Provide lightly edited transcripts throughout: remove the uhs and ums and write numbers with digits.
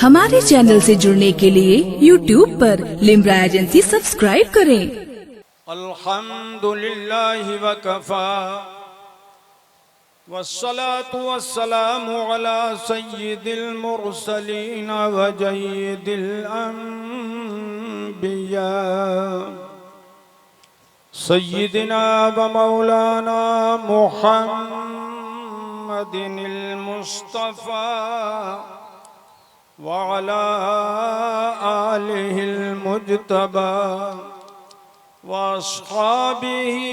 हमारे चैनल से जुड़ने के लिए YouTube पर लिम्रा एजेंसी सब्सक्राइब करें। अल्हम्दुलिल्लाहि व कफ़ा वस्सलातु वस्सलामु अला सय्यिदिल मुरसलीन व जय्यिदिल अंबिया सय्यिदिना व मौलाना मुहम्मदिनिल मुस्तफ़ा व अला आलिहिल मुज्तबा वअस्हाबिही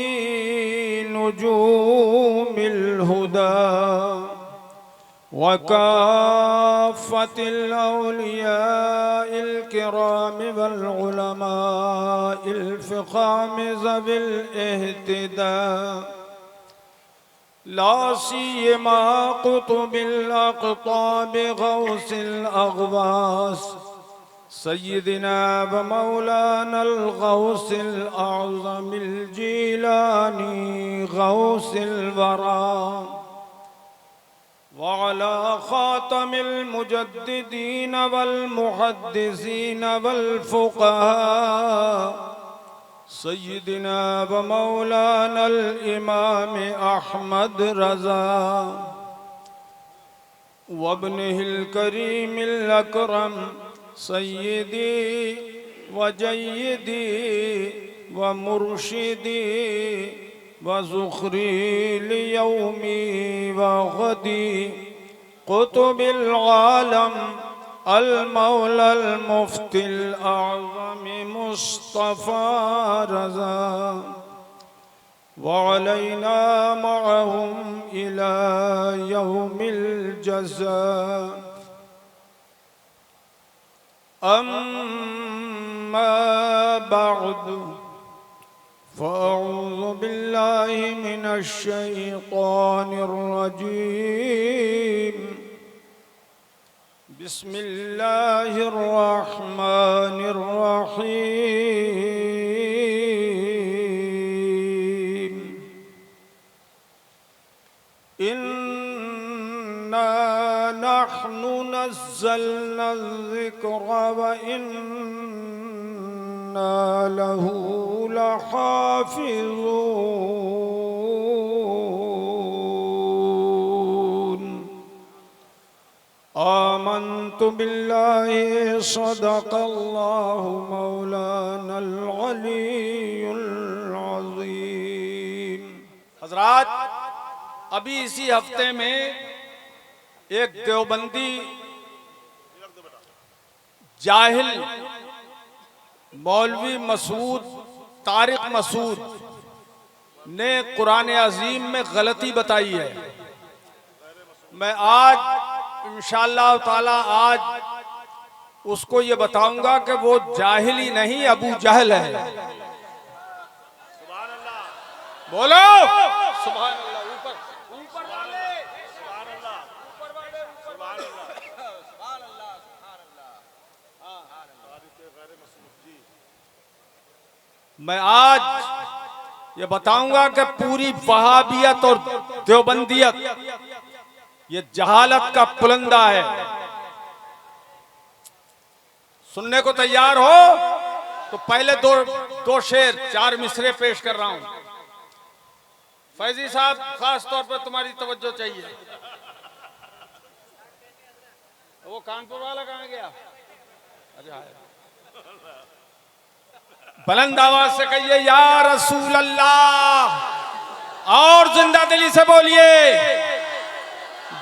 नुजूमिल हुदा वकाफ़तिल औलियाइल किराम वल उलमाइल फ़िक़ाम ज़विल इह्तिदा ला सियमा क़ुतुबिल अक़ताब गौसिल अग़वास सय्यिदिना व मौलानल गौसिल आज़मिल जीलानी गौसिल वरा व अला ख़ातमिल मुजद्दिदीन वल मुहद्दिसीन वल फ़ुक़हा सय्यिदिना व मौलानल इमाम अहमद रज़ा व इब्निहिल करीमिल अकरम सय्यदी व जय्यदी व मुर्शिदी व ज़ुख़री लियौमी व गदी क़ुतुबिल आलम अल मौलल मुफ्तिल आज़म मुस्तफ़ा रज़ा व अलैना मअहुम इला यौमिल जज़ा अम्मा बअद फ़अऊज़ु बिल्लाहि मिनश शैतानिर रजीम बिस्मिल्लाहिर रहमानिर रहीम इन्ना नहनु नज़्ज़लना ज़िक्र व इन्ना लहू लहाफ़िज़ून आमन्तु बिल्लाहि सदक़ल्लाहु मौलानल अलीयुल अज़ीम। हज़रात, अभी इसी हफ्ते में एक देवबंदी जाहिल मौलवी मसूद तारिक मसूद ने कुरान अज़ीम में गलती बताई है। मैं आज इंशाअल्लाह ताला आज उसको ये बताऊंगा कि वो जाहिल ही नहीं अबू जहल है। बोलो सुभान अल्लाह। ऊपर ऊपर वाले सुभान अल्लाह, ऊपर वाले सुभान अल्लाह, सुभान अल्लाह, सुभान अल्लाह। हाँ मैं आज ये बताऊंगा कि पूरी वहाबियत और देवबंदियत ये जहालत का पुलंदा है। सुनने को तैयार हो तो पहले दो शेर चार मिसरे पेश कर रहा हूं। फैजी साहब, खास तौर पर तुम्हारी तवज्जो चाहिए। वो कानपुर वाला कहां गया? अच्छा, बुलंद आवाज से कहिए या रसूल अल्लाह, और जिंदा दिली से बोलिए।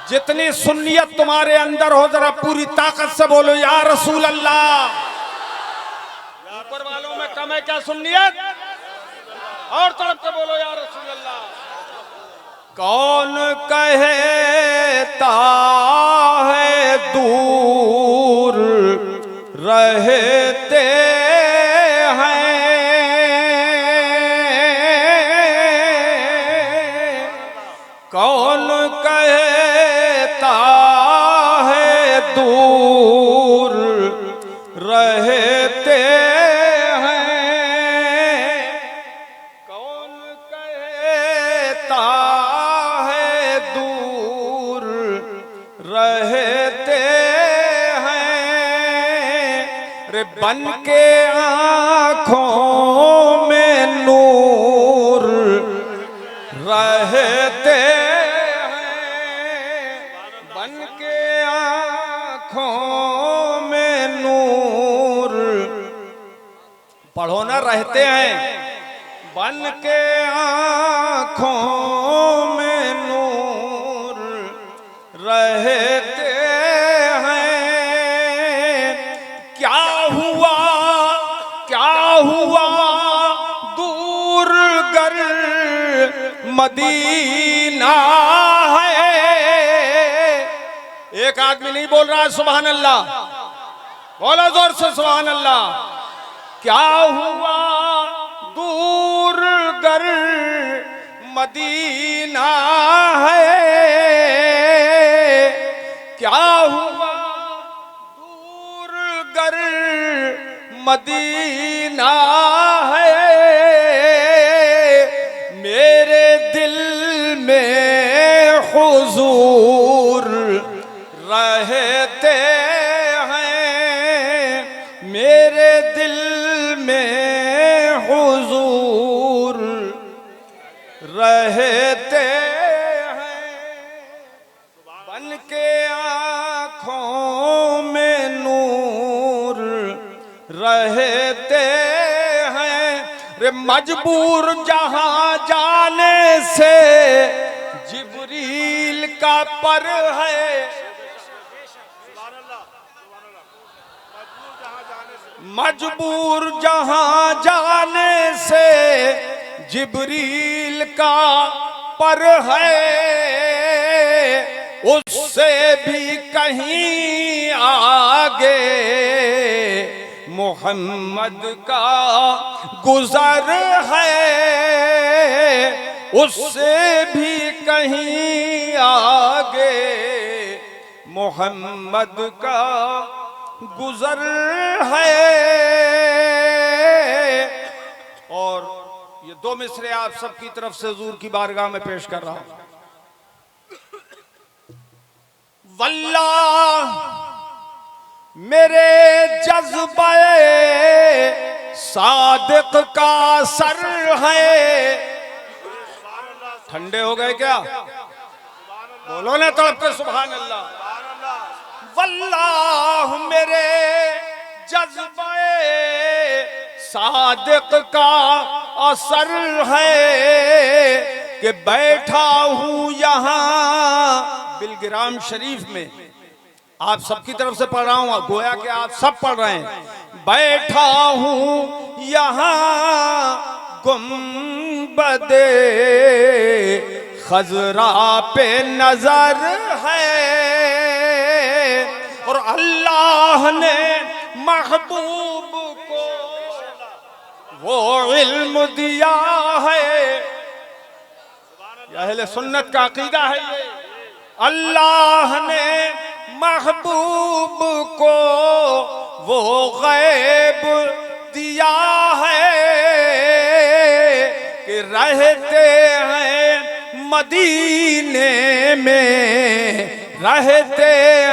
जितनी सुन्नियत तुम्हारे अंदर हो जरा पूरी ताकत से बोलो या रसूल अल्लाह। ऊपर वालों में कम है क्या सुन्नियत? और तरफ से बोलो या रसूल अल्लाह। कौन कहता है दूर रहते हैं, कौन कहता है दूर रहते हैं, कौन कहता है दूर बन के आँखों में नूर रहते हैं, बन के आँखों में नूर, पढ़ो ना, रहते हैं, बन के आँखों में नूर रहते हैं। क्या हुआ दूर गर मदीना है। एक आदमी नहीं बोल रहा है सुभान अल्लाह, बोलो जोर से सुभान अल्लाह। क्या हुआ दूर गर मदीना है, क्या हुआ दूर गर मदीना है। मेरे दिल में हुजूर रहते हैं, मेरे दिल में हुजूर रहते हैं। बन के आँखों में नूर रहते हैं। रे मजबूर जहां जाने से जिब्रील का पर है, मजबूर जहां जाने से जिब्रील का पर है। उससे भी कहीं आगे मोहम्मद का गुजर है, उससे भी कहीं आगे मोहम्मद का गुजर है। और ये दो मिसरे आप सबकी तरफ से हुजूर की बारगाह में पेश कर रहा हूं। वल्लाह मेरे जज्बे सादिक का सर है। ठंडे हो गए क्या? बोलो ना तड़प के सुभान अल्लाह। वल्लाह मेरे जज्बे सादिक का असर है कि बैठा हूं यहां बिलगिराम शरीफ में। आप सबकी तरफ से पढ़ रहा हूं, गोया कि आप सब पढ़ रहे हैं। बैठा हूं यहां गुंबदे खजरा पे नजर है, और अल्लाह ने महबूब को वो इल्म दिया है। अहले सुन्नत का अकीदा है ये। अल्लाह ने महबूब को वो गैब दिया है कि रहते हैं मदीने में, रहते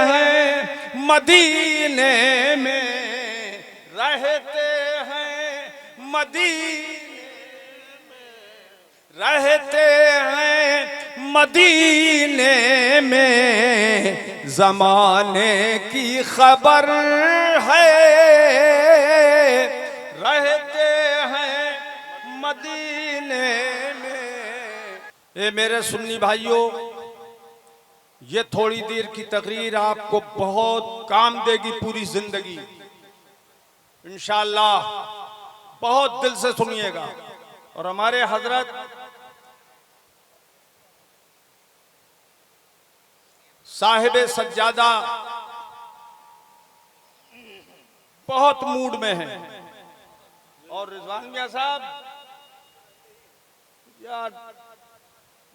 हैं मदीने में, रहते हैं मदीने में, रहते हैं मदीने में। जमाने की खबर है, रहते हैं मदीने में। ये मेरे सुन्नी भाइयों, ये थोड़ी देर की तकरीर आपको बहुत काम देगी पूरी जिंदगी इंशाअल्लाह। बहुत दिल से सुनिएगा। और हमारे हजरत साहिब सज्जादा बहुत मूड में हैं, और रिजवान मियां साहब यार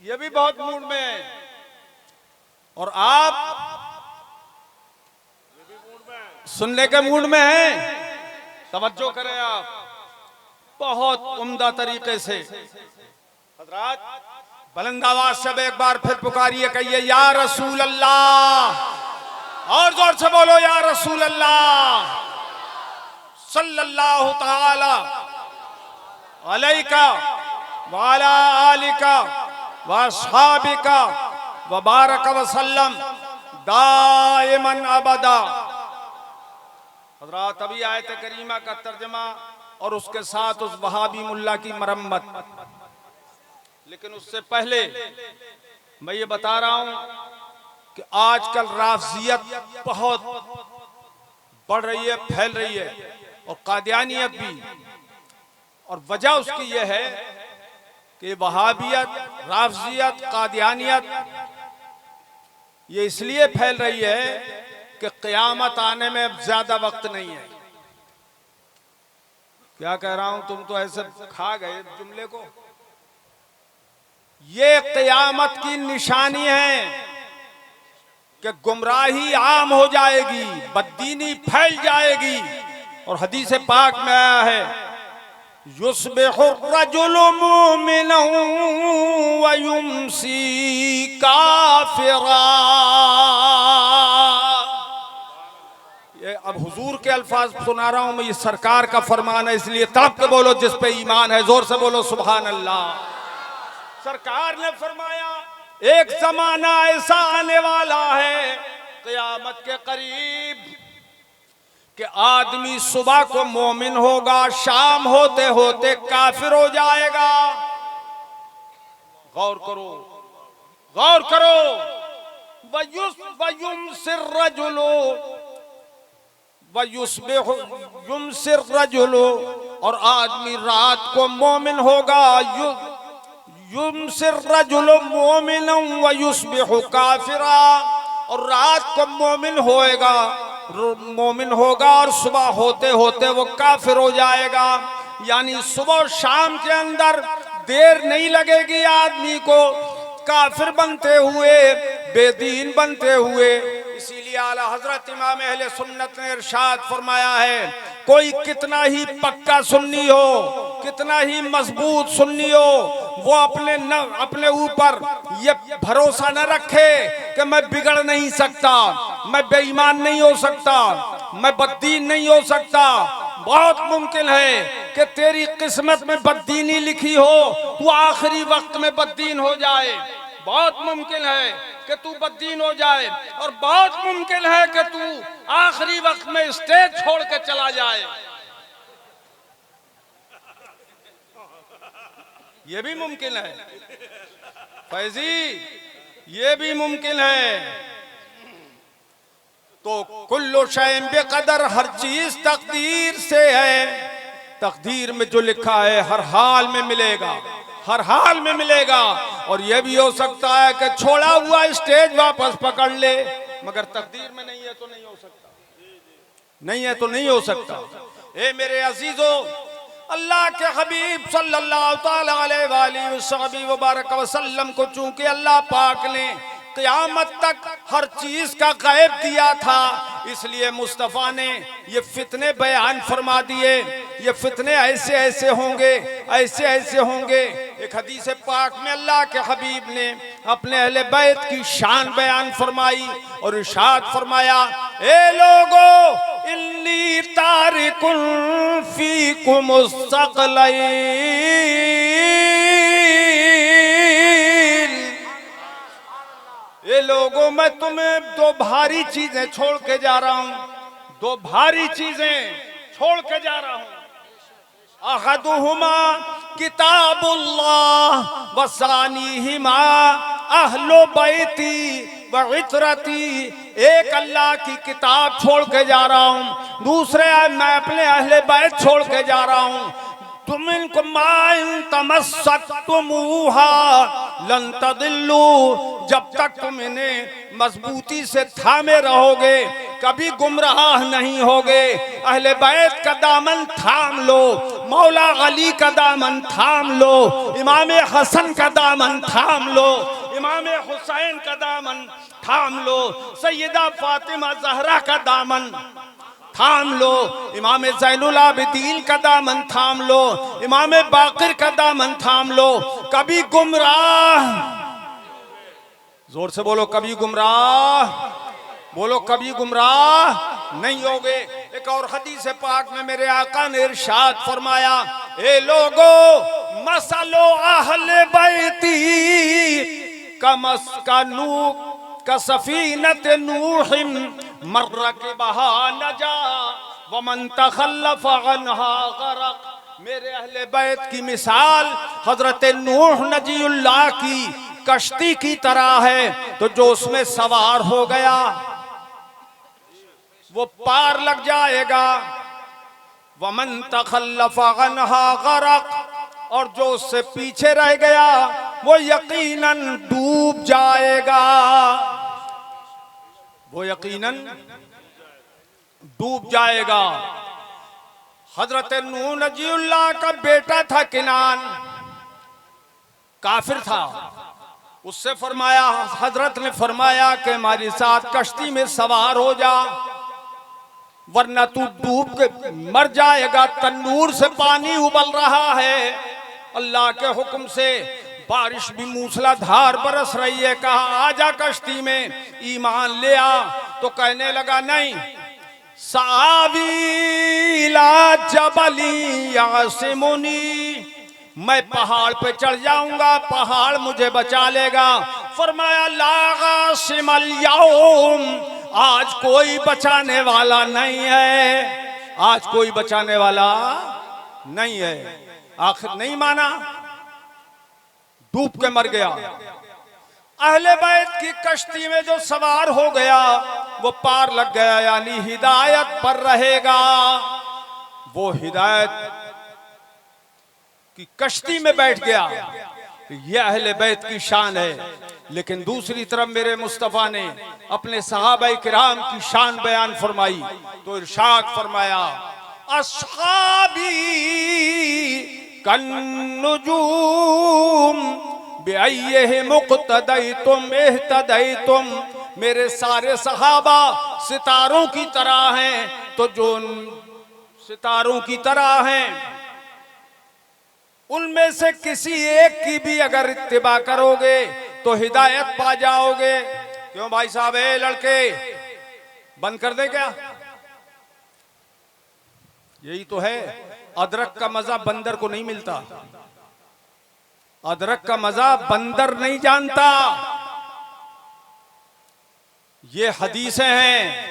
ये भी बहुत मूड में हैं, और आप सुनने के मूड में हैं। तवज्जो करें आप बहुत उम्दा तरीके से। हजरात बुलंद आवाज से एक बार फिर पुकारिए, कहिए या रसूल अल्लाह, और जोर से बोलो या रसूल अल्लाह। सल्लल्लाहु ताला अलैका वाला आलिका व अस्हाबिका व बारक वसल्लम दाइमन अबदा। हज़रात, अभी आयत करीमा का तर्जमा और उसके साथ उस वहाबी मुल्ला की मरम्मत, लेकिन उससे पहले मैं ये बता रहा हूं कि आजकल राफजियत बहुत बढ़ रही है, फैल रही है, और कादियानियत भी। और वजह उसकी यह है कि वहाबियत, राफजियत, कादियानियत ये इसलिए फैल रही है कि क़यामत आने में अब ज्यादा वक्त नहीं है। क्या कह रहा हूं, तुम तो ऐसे खा गए जुमले को। ये क़यामत की निशानी है कि गुमराही आम हो जाएगी, बददीनी फैल जाएगी। और हदीस पाक में आया है, युस्बिहुर्रजुलु मुमिनन व युमसी काफिरा। ये अब हुजूर के अल्फाज सुना रहा हूं मैं, ये सरकार का फरमान है, इसलिए तड़प के बोलो जिस पे ईमान है, जोर से बोलो सुभान अल्लाह। सरकार ने फरमाया एक जमाना ऐसा आने वाला है क़यामत के करीब कि आदमी सुबह को मोमिन होगा, शाम होते होते काफिर हो जाएगा। गौर करो, गौर करो। युमसिर रजुलो, और आदमी रात को मोमिन होगा। युमसिर रजुलो मोमिनन व युस्बिहु काफिरा, और रात को मोमिन होगा और सुबह होते होते वो काफिर हो जाएगा। यानी सुबह और शाम के अंदर देर नहीं लगेगी आदमी को काफिर बनते हुए, बेदीन बनते हुए। इसीलिए आला हजरत इमाम अहले सुन्नत ने इरशाद फरमाया है, कोई कितना ही पक्का सुन्नी हो, कितना ही मजबूत सुन्नी हो, वो अपने ऊपर ये भरोसा न रखे कि मैं बिगड़ नहीं सकता, मैं बेईमान नहीं हो सकता, मैं बददीन नहीं हो सकता। बहुत मुमकिन है कि तेरी किस्मत में बददीनी लिखी हो, तू आखिरी वक्त में बददीन हो जाए। बहुत मुमकिन है कि तू बददीन हो जाए, और बहुत मुमकिन है कि तू आखिरी वक्त में स्टेज छोड़ के चला जाए। ये भी मुमकिन है फैजी, ये भी मुमकिन है। तो कुल्लु शैइन बेकदर, हर चीज तकदीर से है। तकदीर में जो लिखा है हर हाल में मिलेगा, हर हाल में मिलेगा। और यह भी हो सकता है कि छोड़ा हुआ स्टेज वापस पकड़ ले, मगर तकदीर में नहीं है तो नहीं हो सकता, नहीं है तो नहीं हो सकता। ए मेरे अजीजों, अल्लाह के हबीब सल्लल्लाहु ताला अलैहि वसल्लम को चूंकि अल्लाह पाक ने क़यामत तक हर चीज का गैब दिया था, इसलिए मुस्तफ़ा ने ये फितने बयान फरमा दिए। ये फितने ऐसे ऐसे होंगे, ऐसे ऐसे होंगे। एक हदीस पाक में अल्लाह के हबीब ने अपने अहले बैत की शान बयान फरमाई और इरशाद फरमाया, ए लोगो इन्नी तारिकुन फीकुमुस सकलैन। ये लोगों, मैं तुम्हें दो भारी चीजें छोड़ के जा रहा हूं, दो भारी चीजें छोड़ के जा रहा हूं। अहदुहुमा किताबुल्लाह वसानीहिमा अहलो बैती व इतरती। एक अल्लाह की किताब छोड़ के जा रहा हूं, दूसरे मैं अपने अहले बैत छोड़ के जा रहा हूं। तुम इनको माइन तमस्सक्तुमूहा लन तदिल्लू, जब तक तुम इन्हें मजबूती से थामे रहोगे कभी गुमराह नहीं होगे। अहले बैत का दामन थाम लो, मौला अली का दामन थाम लो, इमाम हसन का दामन थाम लो, इमाम हुसैन का दामन थाम लो, सैयदा फातिमा ज़हरा का दामन थाम लो, इमाम ज़ैनुल आबिदीन का दामन थाम लो, इमाम बाक़िर का दामन थाम लो। कभी गुमराह, जोर से बोलो, कभी गुमराह, बोलो कभी गुमराह नहीं होगे। एक और हदीस पाक में मेरे आका ने इरशाद फरमाया, ए लोगो मसलो अहले बैती कमस्कनू कसफीनत नूहिम मर्र के बहा नजा वमन तखल्लफ अन्हा गरक। मेरे अहले बैत की मिसाल हजरत नूह नजीउल्लाह की कश्ती की तरह है, तो जो उसमें सवार हो गया वो पार लग जाएगा। वमन तखल्लफ अन्हा गरक, और जो उससे पीछे रह गया वो यकीनन डूब जाएगा, वो यकीनन डूब जाएगा। हजरत नूह नजीउल्लाह का बेटा था किनान, काफिर था। उससे फरमाया, हजरत ने फरमाया कि हमारे साथ कश्ती में सवार हो जा, वरना तू डूब के मर जाएगा। तन्नूर से पानी उबल रहा है, अल्लाह के हुक्म से बारिश भी मूसलाधार बरस रही है। कहा आजा कश्ती में, ईमान ले आ। तो कहने लगा नहीं, सावीला जबली यासिमुनी, मैं पहाड़ पे चढ़ जाऊंगा, पहाड़ मुझे बचा लेगा। फरमाया ला सिमल यौम, आज कोई बचाने वाला नहीं है, आज कोई बचाने वाला नहीं है। आखिर नहीं माना, डूब के मर गया। अहले बैत की कश्ती में जो सवार हो गया वो पार लग गया, यानी हिदायत पर रहेगा। वो हिदायत की कश्ती में बैठ गया, यह अहले बैत की शान है। लेकिन दूसरी तरफ मेरे मुस्तफा ने अपने सहाबाए किराम की शान बयान फरमाई, तो इरशाद फरमाया, अस्हाबी कन्नुजूम बिअय्यिहि मुक़्तदैतुम इह्तदैतुम, मेरे सारे सहाबा सितारों की तरह हैं, तो जो सितारों की तरह हैं उनमें से किसी एक की भी अगर इत्तिबा करोगे तो हिदायत पा जाओगे। क्यों भाई साहब, लड़के बंद कर दे क्या? यही तो है, अदरक का मजा बंदर को नहीं मिलता, अदरक का मजा बंदर नहीं जानता। ये हदीसें हैं,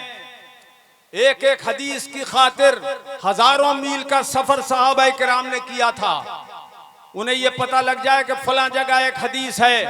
एक एक हदीस की खातिर हजारों मील का सफर सहाबाए किराम ने किया था। उन्हें यह पता लग जाए कि फलां जगह एक हदीस है,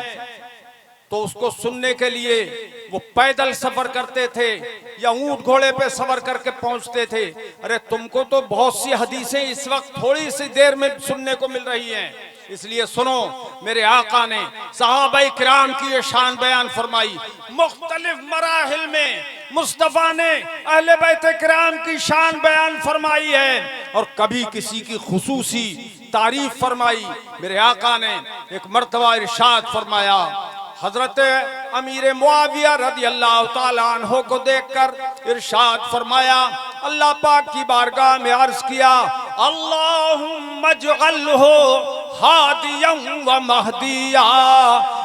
तो उसको सुनने के लिए वो पैदल सफर करते थे या ऊंट घोड़े पे सफर करके पहुंचते थे। अरे तुमको तो बहुत सी हदीसें इस वक्त थोड़ी सी देर में सुनने को मिल रही हैं, इसलिए सुनो। मेरे आका ने सहाबाए किराम की ये शान बयान फरमाई। मुख्तलिफ मराहिल में मुस्तफा ने अहले बैत किराम की शान बयान फरमाई है, और कभी किसी की खुसूसी तारीफ फरमाई। मेरे आका ने एक मर्तबा इरशाद फरमाया, हजरत अमीर मुआविया रज़ी अल्लाह ताला अन्हु को देखकर इरशाद फरमाया, अल्लाह पाक की बारगाह में अर्ज किया, अल्लाहुम्मा जअल्हु हादियन व महदिया,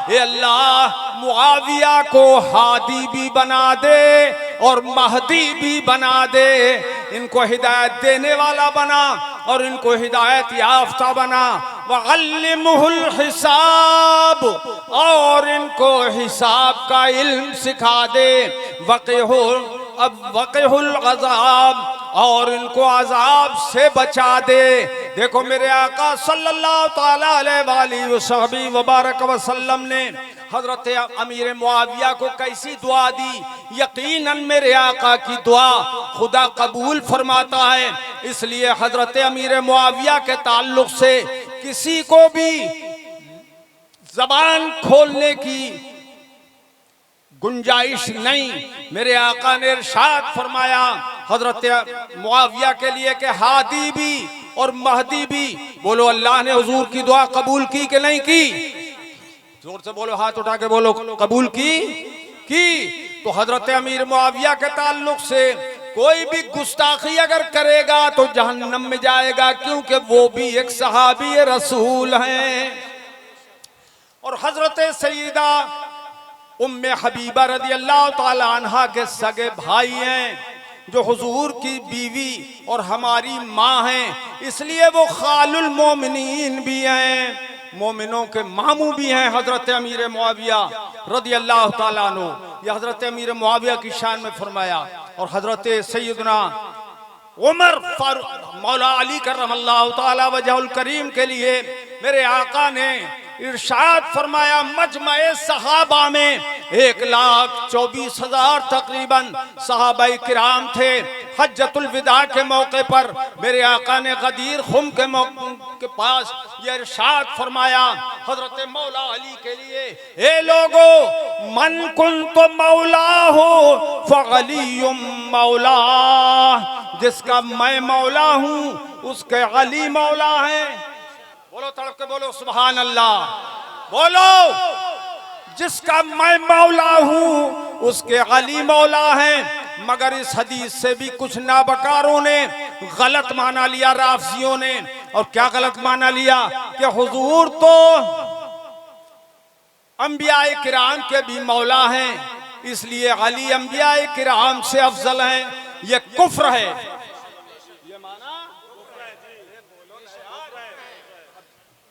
ए अल्लाह मुआविया को हादी भी बना दे और महदी भी बना दे। इनको हिदायत देने वाला बना और इनको हिदायत याफ्ता बना। वअल्लिमुहुल हिसाब, और इनको हिसाब का इल्म सिखा दे। वक़िहुल अज़ाब, और इनको अजाब से बचा दे। देखो मेरे आका सल्लल्लाहु ताला अलैहि वबारक वसल्लम ने हजरत अमीर मुआविया को कैसी दुआ दी। यकीनन मेरे आका की दुआ खुदा कबूल फरमाता है, इसलिए हजरत अमीर मुआविया के ताल्लुक से किसी को भी जबान खोलने की गुंजाइश नहीं। मेरे आका ने इरशाद फरमाया हजरत मुआविया के लिए कि हादी भी और महदी भी। बोलो अल्लाह ने हुजूर की दुआ कबूल की कि नहीं की? जोर से बोलो, हाथ उठा के बोलो, कबूल की। तो हजरत अमीर मुआविया के ताल्लुक से कोई भी गुस्ताखी अगर करेगा तो जहन्नम में जाएगा, क्योंकि वो भी एक सहाबी रसूल हैं। और हजरत सईदा उम्मे हबीबा रज़ी अल्लाह ताला अन्हा के सगे भाई हैं। जो हुजूर की बीवी और हमारी माँ हैं, इसलिए वो खालुल मोमिनीन भी हैं, मोमिनों के मामू भी हैं। हजरत अमीर मुआविया रदी अल्लाह ताला अन्हु, ये हजरत अमीर मुआविया की शान में फरमाया। और हजरत सैयदना उमर फारूक मौला अली करमल्लाहु ताला वजहुल करीम के लिए मेरे आका ने इरशाद फरमाया, मजमे सहाबा में 1,24,000 तकरीबन सहाबाई किराम थे। हज्जतुल विदा के मौके पर मेरे आका ने गदीर खुम के मौके के पास ये इरशाद फरमाया हजरत मौला अली के लिए, ए लोगो, मन कुन तो मौला हो फअलियुम मौला, जिसका मैं मौला हूँ उसके अली मौला है। बोलो तड़प के बोलो सुभान अल्लाह, बोलो, जिसका मैं मौला हूँ उसके अली मौला है। मगर इस हदीस से भी कुछ नाबकारों ने गलत माना लिया, राफजियों ने। और क्या गलत माना लिया कि हुजूर तो अंबियाए किराम के भी मौला हैं, इसलिए अली अंबियाए किराम से अफजल हैं। ये कुफ्र है। ये माना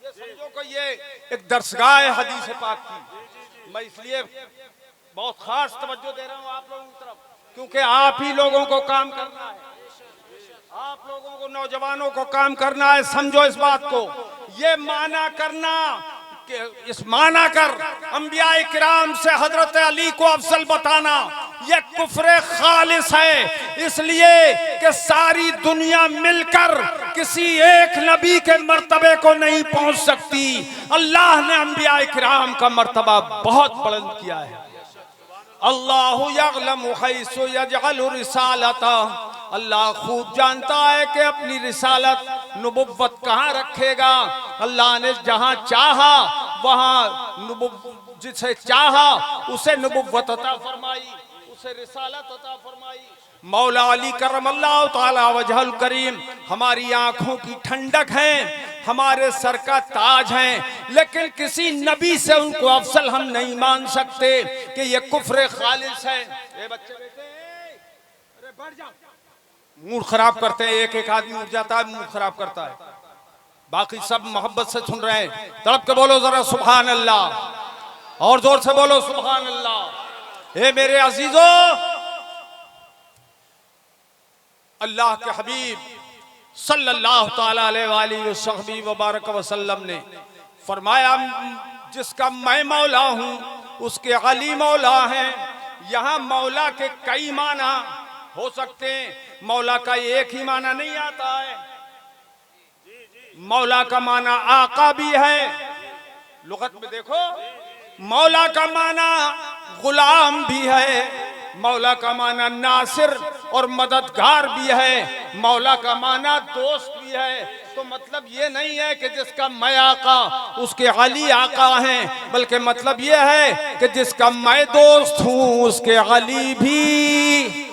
ये समझो कि ये एक दरसगाह है हदीस पाक की। मैं इसलिए बहुत खास तवज्जो दे रहा हूँ आप लोगों की तरफ, क्योंकि आप ही लोगों को काम करना है, आप लोगों को, नौजवानों को काम करना है। समझो इस बात को। ये माना करना कि इस माना कर अंबियाए किराम से हजरत अली को अफजल बताना, ये कुफ्र खालिस है। इसलिए कि सारी दुनिया मिलकर किसी एक नबी के मर्तबे को नहीं पहुंच सकती। अल्लाह ने अंबियाए किराम का मर्तबा बहुत बुलंद किया है। अल्लाहु यअलमु हैसु यजअलु रिसालता, अल्लाह खूब जानता है कि अपनी रिसालत, नबुव्वत कहाँ रखेगा। अल्लाह ने जहाँ चाहा वहाँ जिसे चाहा उसे नबुव्वत अता फरमाई, उसे रिसालत अता फरमाई। मौला अली करमल्लाहु ताला वजहुल करीम हमारी आंखों की ठंडक हैं, हमारे सर का ताज हैं, लेकिन किसी नबी से उनको अफसल हम नहीं मान सकते कि ये कुफ्र खालिस है। ये बच्चे बैठे, अरे बढ़ जाओ, मूड खराब करते हैं। एक एक आदमी उठ जाता है, मूड खराब करता है, बाकी सब मोहब्बत से सुन रहे हैं। तड़प के बोलो जरा सुभान अल्लाह, और जोर से बोलो सुभान अल्लाह। हे मेरे अजीजों, अल्लाह के हबीब सल्लल्लाहु ताला अलैहि वबारक वसल्लम ने फरमाया, जिसका मैं मौला हूँ उसके अली मौला हैं। यहाँ मौला के कई माना हो सकते हैं, मौला का एक ही माना नहीं आता है। मौला का माना आका भी है, लुगत में देखो। मौला का माना गुलाम भी है, मौला का माना नासिर और मददगार भी है, मौला का माना दोस्त भी है। तो मतलब ये नहीं है कि जिसका मैं आका उसके अली आका हैं, बल्कि मतलब ये है कि जिसका मैं दोस्त हूँ उसके अली भी।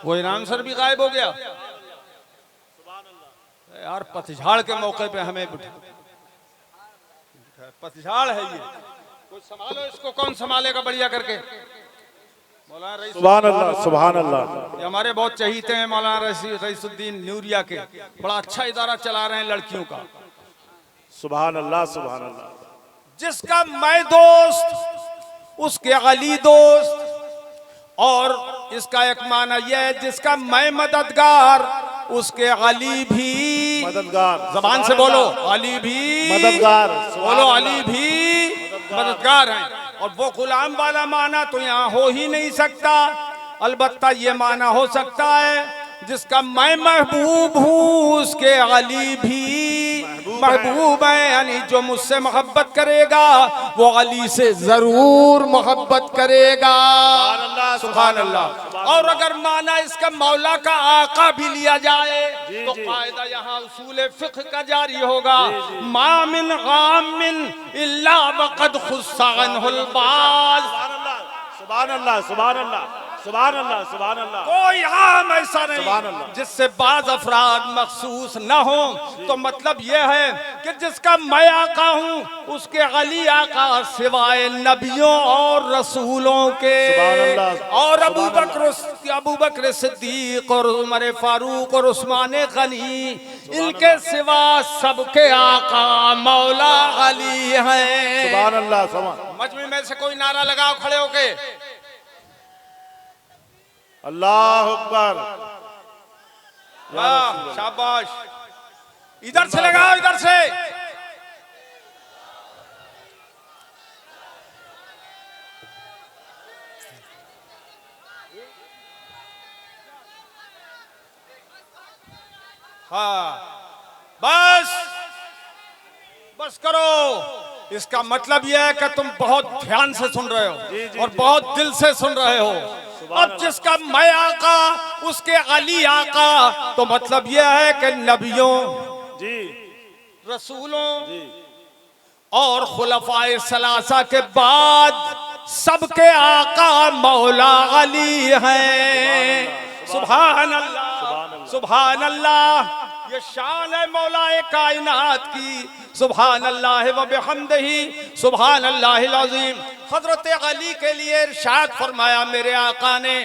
वो इनाम सर भी गायब हो गया यार, पतझाड़ के मौके पे हमें पतझाड़ है ये, कोई संभालो इसको। कौन संभालेगा बढ़िया करके? मौलाना रईस, सुभान अल्लाह, सुभान अल्लाह। ये हमारे बहुत चहीते हैं मौलाना रईसुद्दीन नूरिया के, बड़ा अच्छा इदारा चला रहे हैं लड़कियों का। सुभान अल्लाह, सुभान अल्लाह। जिसका मैं दोस्त उसके अली दोस्त, और इसका एक माना यह है जिसका मैं मददगार उसके अली भी मददगार। जबान से बोलो, अली भी मददगार। बोलो, अली भी मददगार हैं। और वो गुलाम वाला माना तो यहाँ हो ही नहीं सकता। अलबत्ता ये माना हो सकता है जिसका मैं महबूब हूँ उसके अली भी महबूब है, यानी जो मुझसे मोहब्बत करेगा वो अली से जरूर मोहब्बत करेगा। सुभान अल्लाह। और अगर माना इसका मौला का आका भी लिया जाए तो कायदा यहाँ उसूल फिक्र का जारी होगा, मा मिन गामिन इल्ला वक़द खुस्सा अन्हुल बाल। सुभान अल्लाह, सुभान अल्लाह, सुभान अल्लाह, सुभान अल्लाह। कोई आम ऐसा सुभान नहीं अल्लाह। जिससे बाज अफराद मखसूस न हो। तो मतलब यह है कि जिसका मैं आका हूँ उसके अली आका सिवाय नबियों और रसूलों के सुभान अल्लाह, और सुभान अबू बकर सिद्दीक और उमर फारूक और उस्मान गनी, इनके सिवा सबके आका मौला अली हैं। सुभान अल्लाह, सुभान मजमे में से कोई नारा लगाओ खड़े होके। अल्लाह अकबर। वाह शाबाश, इधर से लगाओ, इधर से। हाँ बस बस करो। इसका मतलब यह है कि तुम बहुत ध्यान से सुन रहे हो और बहुत दिल से सुन रहे हो। अब जिसका मैं आका उसके अली आका, तो मतलब यह है कि नबियों जी रसूलों जी और खुलफाए सलासा के बाद सबके आका मौला अली हैं। सुभान अल्लाह, सुभान अल्लाह। ये शान है मौलाए कायनात की। सुभान अल्लाह व बिहम्दिही, सुभान अल्लाहिल अज़ीम। हजरत अली के लिए इरशाद फरमाया मेरे आका ने,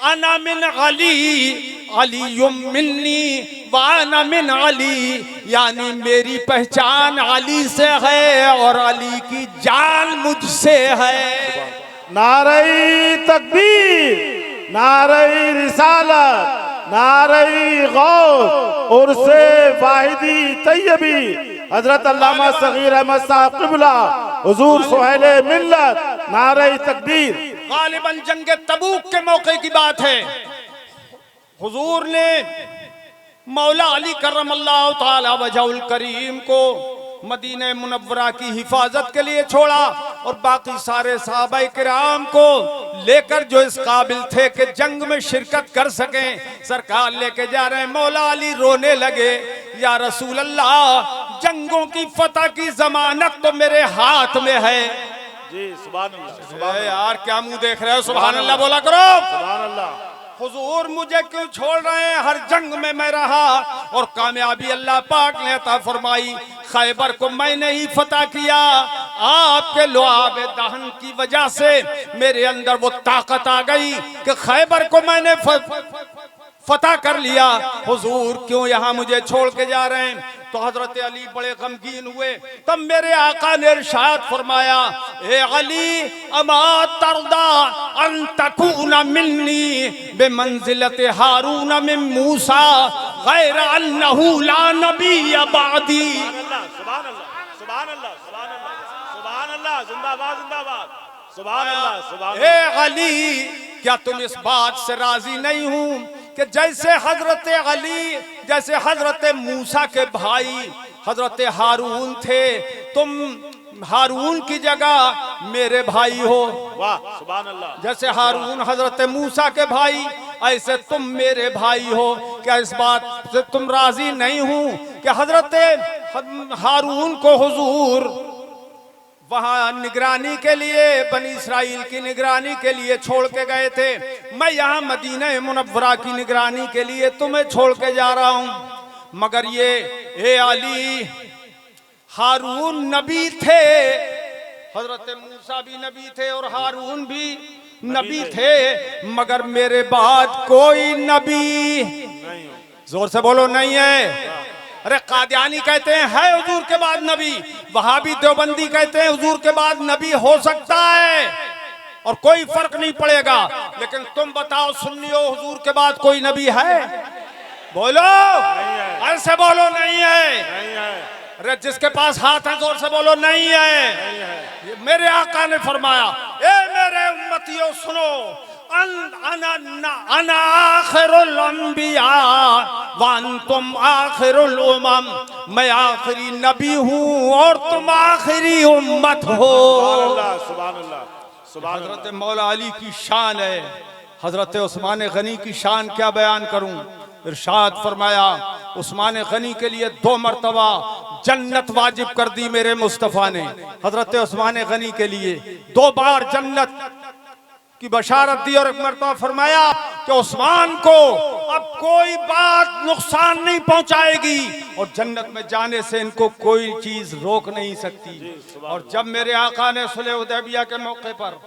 अना मिन अली अलीयुम मिन्नी व अना मिन अली, यानी मेरी पहचान अली से है और अली की जान मुझसे है। नारे तकबीर, नारे रिसालत, नारे गौस, उर्से वाहिदी तैयबी, हजरत अल्लामा सगीर अहमद साहब क़िबला, हुजूर सुहेले मिल्लत, नारे तकबीर। गालिबन जंगे तबूक के मौके की बात है। हुजूर ने मौला अली करमल्लाहु ताला वजहुल करीम को मदीने मुनव्वरा की हिफाजत के लिए छोड़ा और बाकी सारे सहाबाए किराम को लेकर जो इस काबिल थे कि जंग में शिरकत कर सकें, सरकार लेके जा रहे हैं। मौला अली रोने लगे, या रसूल अल्लाह, जंगों की फतह की जमानत तो मेरे हाथ में है। जी सुभान अल्लाह, यार क्या मुंह देख रहे हो, सुभान अल्लाह बोला करो। सुभान अल्लाह। हुजूर मुझे क्यों छोड़ रहे हैं, हर जंग में मैं रहा और कामयाबी अल्लाह पाक ने अता फरमाई। खैबर को मैंने ही फतह किया, आपके लुआब दहन की वजह से मेरे अंदर वो ताकत आ गई कि खैबर को मैंने फतह कर लिया। हुजूर क्यों यहाँ मुझे छोड़ के जा रहे हैं? तो हजरत अली बड़े गमगीन हुए। तब मेरे आका ने इरशाद फरमाया, ए अली अमा तरदा अन तकूना मिन्नी बिमंजिलत हारून मिन मूसा गैर अन्नहु ला नबी बादी। सुभान अल्लाह, सुभान अल्लाह, सुभान अल्लाह, सुभान अल्लाह, जिंदाबाद जिंदाबाद, सुभान अल्लाह, सुभान अल्लाह। ए अली, क्या तुम इस बात से राजी नहीं हूँ कि जैसे हजरत अली, जैसे हजरत मूसा के भाई हजरत हारून थे, तुम हारून की जगह मेरे भाई हो। वाह सुभान अल्लाह। जैसे हारून हजरत मूसा के भाई, ऐसे तुम मेरे भाई हो। क्या इस बात से तुम राजी नहीं हूँ कि हजरत हारून को हुजूर वहां निगरानी के लिए, बनी इसराइल की निगरानी के लिए छोड़ के गए थे, मैं यहाँ मदीना मुनव्वरा की निगरानी के लिए तुम्हें छोड़ के जा रहा हूँ। मगर ये ए अली, हारून नबी थे, हजरत मूसा भी नबी थे और हारून भी नबी थे, मगर मेरे बाद कोई नबी, जोर से बोलो, नहीं है। अरे कादियानी कहते हैं है हुजूर के बाद नबी, वहाबी देवबंदी कहते हैं हुजूर के बाद नबी हो सकता है और कोई फर्क नहीं पड़ेगा। लेकिन तुम बताओ सुन्नी हो, हुजूर के बाद कोई नबी है? बोलो, ऐसे बोलो, नहीं है। अरे जिसके पास हाथ है जोर से बोलो, नहीं है। मेरे आका ने फरमाया, ए मेरे उम्मतियों सुनो, अना आखिरुल अंबिया व अंतुम आखिरुल उमम, मैं आखिरी नबी हूँ और तुम आखिरी उम्मत हो। सुभान अल्लाह, सुभान अल्लाह। हजरत मौला अली की शान है। हजरत उस्मान गनी की शान क्या बयान करूं। इरशाद फरमाया, उस्मान गनी के लिए 2 मरतबा जन्नत वाजिब कर दी मेरे मुस्तफ़ा ने। हजरत उस्मान गनी के लिए 2 बार जन्नत की बशारत दी और एक मरतबा फरमाया कि उस्मान को अब कोई बात नुकसान नहीं पहुंचाएगी और जन्नत में जाने से इनको कोई चीज रोक नहीं सकती। और जब मेरे आका ने सुलह हुदैबिया के मौके पर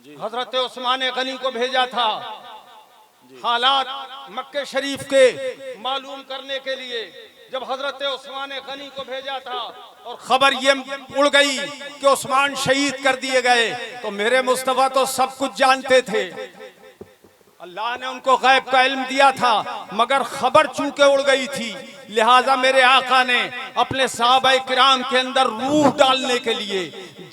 हजरत उस्मान गनी को भेजा था हालात मक्के शरीफ के मालूम करने के लिए, जब हजरत उस्मान गनी को भेजा था और खबर ये उड़ गई कि उस्मान शहीद कर दिए गए, तो मेरे मुस्तफा तो सब कुछ जानते थे। अल्लाह ने उनको गैब का इल्म दिया था, मगर खबर चूंकि उड़ गई थी, लिहाजा मेरे आका ने अपने सहाबाए किराम के अंदर रूह डालने के लिए,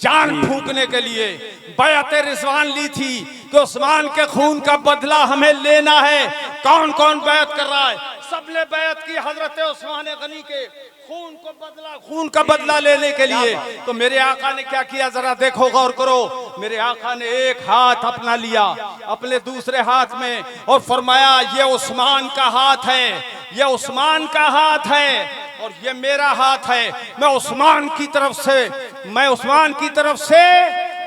जान फूंकने के लिए बैअत रिज़वान ली थी कि उस्मान के खून का बदला हमें लेना है। कौन कौन बैअत कर रहा है? सबने बैअत की हजरत उस्मान गनी के खून का बदला लेने के लिए। तो मेरे आका ने क्या किया, जरा देखो, गौर करो। मेरे आका ने एक हाथ अपना लिया अपने दूसरे हाथ में और फरमाया ये उस्मान का हाथ है, ये उस्मान का हाथ है और ये मेरा हाथ है। मैं उस्मान की तरफ से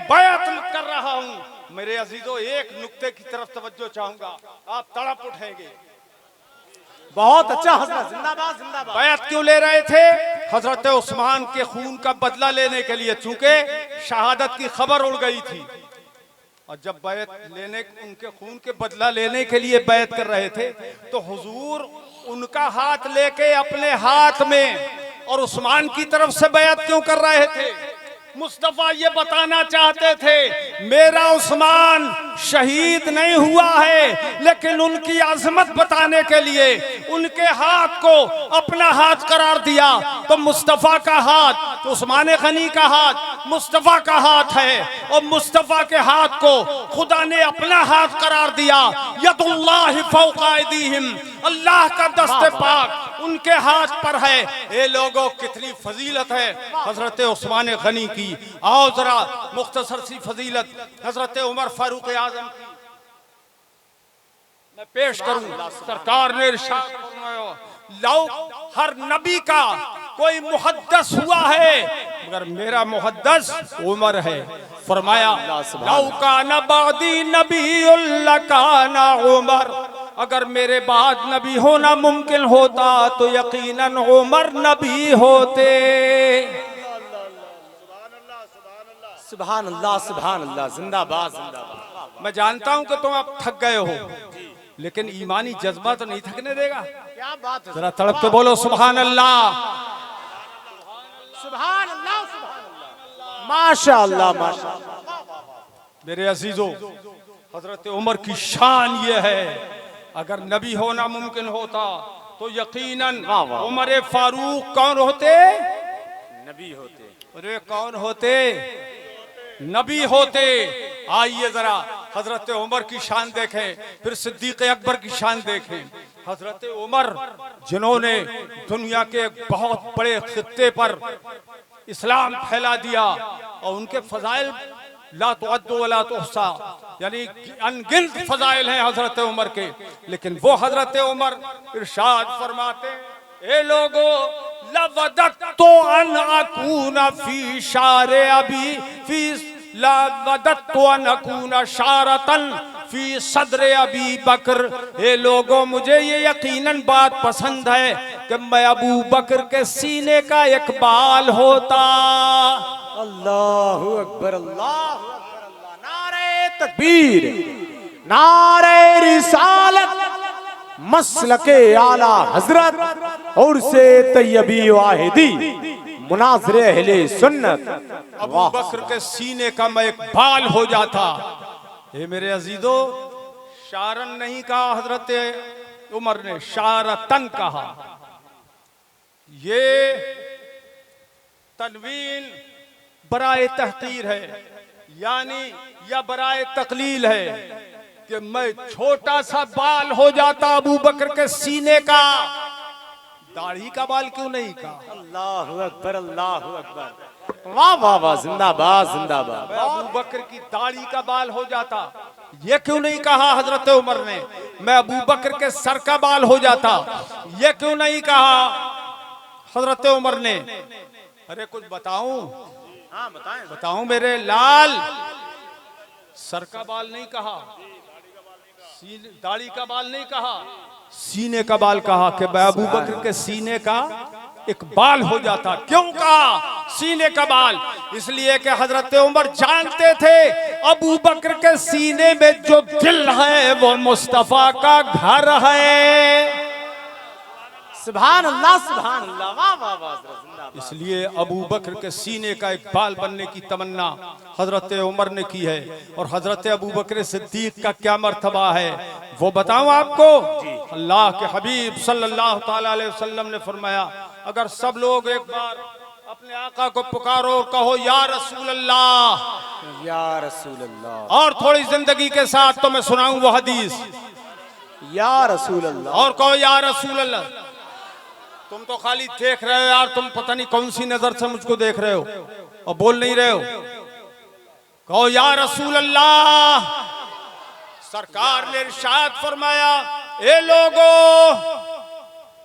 बैअत कर रहा हूं। मेरे अजीजों, एक नुक्ते की तरफ तवज्जो चाहूंगा, आप तड़प उठेंगे। बहुत अच्छा हजरत, जिंदाबाद जिंदाबाद। बैअत क्यों ले रहे थे? हजरत उस्मान के खून का बदला लेने के लिए, चूंकि शहादत की खबर उड़ गई थी। और जब बैअत लेने, उनके खून के बदला लेने के लिए बैअत कर रहे थे, तो हुजूर उनका हाथ लेके अपने हाथ में और उस्मान की तरफ से बैअत क्यों कर रहे थे? मुस्तफा ये बताना चाहते थे मेरा उस्मान शहीद नहीं हुआ है, लेकिन उनकी अजमत बताने के लिए उनके हाथ को अपना हाथ करार दिया। तो मुस्तफा का हाथ, उस्मान गनी का हाथ मुस्तफा का हाथ है और मुस्तफा के हाथ को खुदा ने अपना हाथ करार दिया। यदुल्लाहि फौका अयदीहिम, अल्लाह का दस्ते पाक उनके हाथ पर है। ये लोगों, कितनी फजीलत है हजरत उस्मान गनी की। आओ जरा मुख्तसर सी फजीलत हजरत उमर फारूक आजम की मैं पेश करूं। सरकार ने इरशाद फरमाया, लो हर नबी का कोई मुहद्दस हुआ है, मगर मेरा मुहद्दस उमर है। फरमाया लौ काना बादी नबीउल्ला काना उमर, अगर मेरे बाद नबी होना मुमकिन होता तो यकीनन उमर नबी होते। सुभान अल्लाह सुभान अल्लाह, जिंदाबाद जिंदाबाद। मैं जानता हूं कि तुम अब थक गए हो, लेकिन ईमानी जज्बा तो नहीं थकने देगा। क्या बात है, जरा तड़प के बोलो सुभान अल्लाह, सुभान अल्लाह सुभान अल्लाह, माशाअल्लाह माशाअल्लाह। मेरे अजीजों, हजरत उमर की शान ये है, अगर नबी होना मुमकिन होता तो यकीनन उमर फारूक कौन होते? नबी होते। अरे कौन होते? नबी होते। आइए जरा हजरत उमर की शान देखें, फिर सिद्दीक अकबर की शान देखें। हजरत उमर जिन्होंने दुनिया के बहुत बड़े खित्ते पर इस्लाम फैला दिया और उनके फजाइल ला तुअद्दु वला तुहसा, यानी अनगिनत फजाइल हैं हजरत उमर के। लेकिन वो हजरत उमर इरशाद फरमाते, ए लोगो लवदत्तु अन अकूना फी शारे अबी फी लवदत्तु अन अकूना शारतन फी सदरे अबी बकर। ए लोगो, मुझे ये यकीनन बात पसंद है कि मैं अबू बकर के सीने का एक बाल होता। अल्लाहु अकबर अल्लाहु अकबर अल्लाह। नारे तकबीर, नारे रिसालत, मसलके आला हजरत और से तैयबी वाहिदी, मुनाज़िर अहले सुन्नत। अबू बकर के सीने का मैं एक बाल हो जाता। ये मेरे अजीजों, शारन नहीं कहा हजरत उमर ने, शारतन कहा। ये तनवीन बराए तहकीर है, यानी या बराए तकलील है कि मैं छोटा सा बाल हो जाता अबू बकर के सीने का। दाढ़ी का बाल क्यों नहीं कहा? अल्लाहु अकबर अल्लाहु अकबर, वाह वाह वाह, जिंदाबाद जिंदाबाद। मैं अबू बकर की दाढ़ी का बाल हो जाता, ये क्यों नहीं कहा हजरत उमर ने? मैं अबू बकर के सर का बाल हो जाता, ये क्यों नहीं कहा हजरत उमर ने? अरे कुछ बताऊं? हाँ बताएं। बताऊं मेरे लाल? सर का बाल नहीं कहा, दाढ़ी का बाल नहीं कहा, सीने का बाल कहा कि अबू बकर के सीने का एक बाल हो जाता। क्यों कहा सीने का बाल? इसलिए कि हजरत उमर जानते थे अबू बकर के सीने में जो दिल है वो मुस्तफा का घर है। सुभान अल्लाह, सुभान अल्लाह, वाह वाह वाह, जिंदाबाद। इसलिए अबू बकर के सीने का एक बाल बनने की तमन्ना हजरत उमर ने की है। और हजरत अबू बकर सिद्दीक का क्या मर्तबा है वो बताऊं आपको। अल्लाह के हबीब सल्लल्लाहु ताला अलैहि वसल्लम ने फरमाया, अगर सब लोग एक बार अपने आका को पुकारो और कहो या रसूल अल्लाह, या रसूल अल्लाह, और थोड़ी जिंदगी के साथ तो मैं सुनाऊं वो हदीस, या रसूल अल्लाह, और कहो या रसूल अल्लाह। तुम तो खाली देख रहे हो यार, तुम पता नहीं कौन सी नजर से मुझको देख रहे हो और बोल नहीं रहे हो। कहो या रसूल अल्लाह। सरकार ने इरशाद फरमाया, ए लोगो,